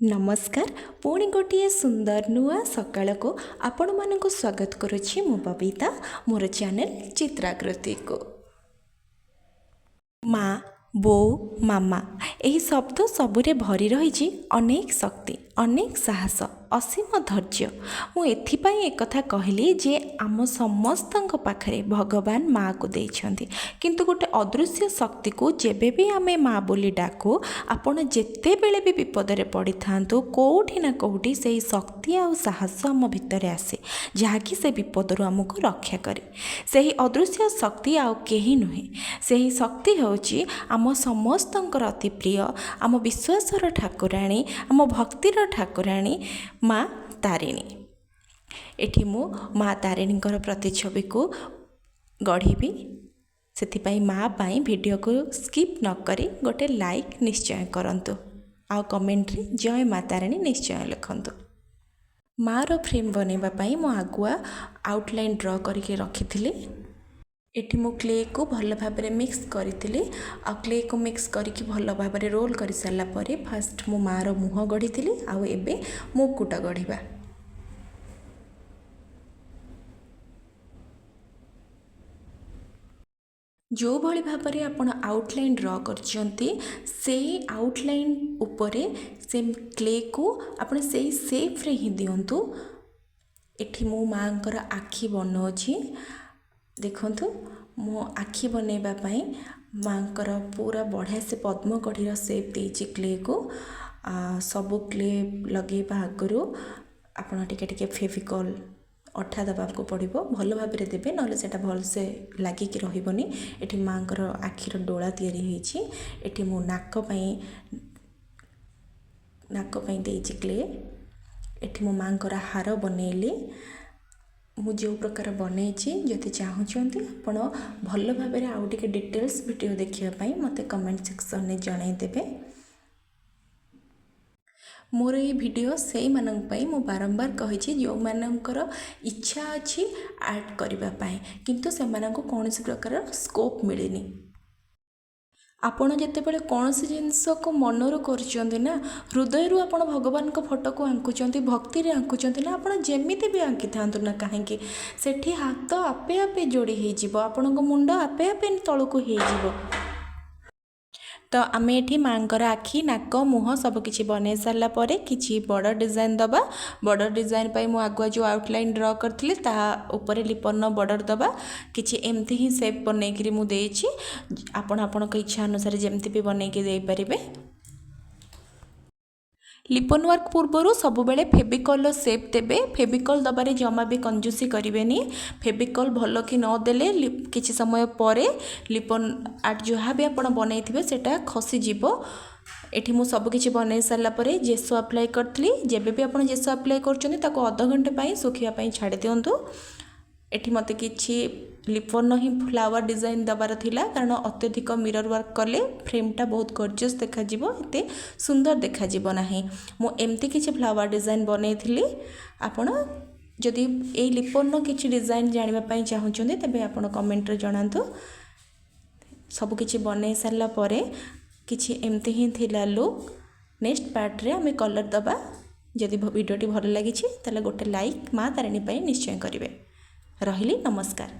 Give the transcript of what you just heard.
नमस्कार पुणी गोटे सुंदर नुआ सकाल को आपण मानक स्वागत करुच्ची मु बबीता मोर चैनल चित्राकृति को। माँ बो मामा यही शब्द सबुरे भरी रही अनेक शक्ति अनेक साहस असीम धैर्य। मु एथिपाई एक कथा कहली जे आम समस्त पाखरे भगवान माँ को देइछन्ति किंतु गोटे अदृश्य शक्ति को जेबे भी आमे माँ बोली डाकू आपण जेते बेले भी विपद रे पड़ी थांतु कोठी ना कोठी से शक्ति आ साहस आम भितर आसे जहाँकि से विपद रु आमको रक्षा करे। से अदृश्य शक्ति आउ केही नुहे, से शक्ति होची आम समस्तंकर अति प्रिय आम विश्वासर ठाकुराणी आम भक्तिर ठाकुराणी माँ तारिणी। एठी मु माँ तारिणी प्रतिछवि को गढ़ी से माँ पाई वीडियो को स्किप न करी गोटे लाइक निश्चय करंतु आ कमेंट रे जय माँ तारिणी निश्चय लिखंतु। माँ रो फ्रेम बनैबा पाई मु आगुआ आउटलाइन ड्रॉ करके रखी। एठी मु क्ले को भल भाबरे मिक्स करी आ क्ले को मिक्स करके भल भाबरे रोल कर सारा पर फास्ट मो माँ रो मुह गढ़ी आउ एबे मुकुट गढ़िबा। जो भली भाबरे आपण आउटलाइन ड्रॉ करछंती से आउटलाइन उपरे से क्ले को आपण से शेप रे ही दियंतु। एठी मो माँकर आखि बनौछि देखंतु मो आखि बनैबा पाई माँकर पूरा बढ़िया से पद्म कढ़ीर शेप देछि क्ले को। सबु क्ले लगेबा आगरु आपण टिके टिके फेविकॉल अठा दबाको पड़िबो भल भाबरे देबे नले सेटा भल से लागिक रहिबनी। एठी माँकर आखिर डोळा तयारी होईछि। एठी मो नाक पई देछि क्ले। एठी मो माँकर हार बनैली मु जो प्रकार बनईची जदि चाहूँगी आपण भल भाव आउ टे डिटेल्स वीडियो देखापी मत कमेंट सेक्शन में जनईदेवे। मोर ये वीडियो से मानी मु बारंबार कही जो मानकर इच्छा अच्छी आर्ट करने किंतु से कौन प्रकार स्कोप मिलनी। आपण जितेबाला कौन सी जिनस को मनरू कर ना हृदय आप भगवान को फोटो को आंकुंट भक्ति रे आंकुंट ना आपण जमी भी आंकी था ना कहीं सेठी हाथ आपे आपे जोड़ी आपण मुंड आपे आपे तलू हो। तो आम ये माँकर आखि नाक मुह सबकि बन सारापर कि बड़ डिजाइन दबा। बड़ डिजाइन पर मुझे आगुआ जो आउटलाइन ड्रॉ करी तापर लिपन बॉर्डर दबा कि एमती ही शेप बनईकि मुझे आपण इच्छा अनुसार जमती भी बनईकि दे पारे। लिपन वर्क पूर्वर सब बेले फेविकॉल शेप देबे। फेविकॉल दबारे जमा भी कंजूसी करें। फेविकॉल भल कि नदेले किसी समय पर लिपन आर्ट जहाँ भी आप बनई सेटा खसीज। एठी मु सब किछि बनई सारापर जेसो अप्लाई करी जेबे भी आप जेसो अप्लाई कर अध घंटे सुखापी छाड़ दिंतु। एठी मते किछि लिपन ही फ्लावर डिजाइन दबार थिला कारण अत्यधिक मिरर वर्क कले फ्रेमटा बहुत गॉर्जियस देखा एते सुंदर देखा नाही। मु एमती किछि फ्लावर डिजाइन बनई थिली। आपण जदि ए लिपन किछि डिजाइन जानिबा पई चाहुचोंदे तबे आपण कमेंट रे जणांतु। सब किछि बनई सारला परे किछि एमती ही थिला लुक। नेक्स्ट पार्ट रे हमें कलर दबा। जदि वीडियोटी भल लागिछि ताले गोटे लाइक माँ तारिणी पई निश्चय करिवे। रहिली नमस्कार।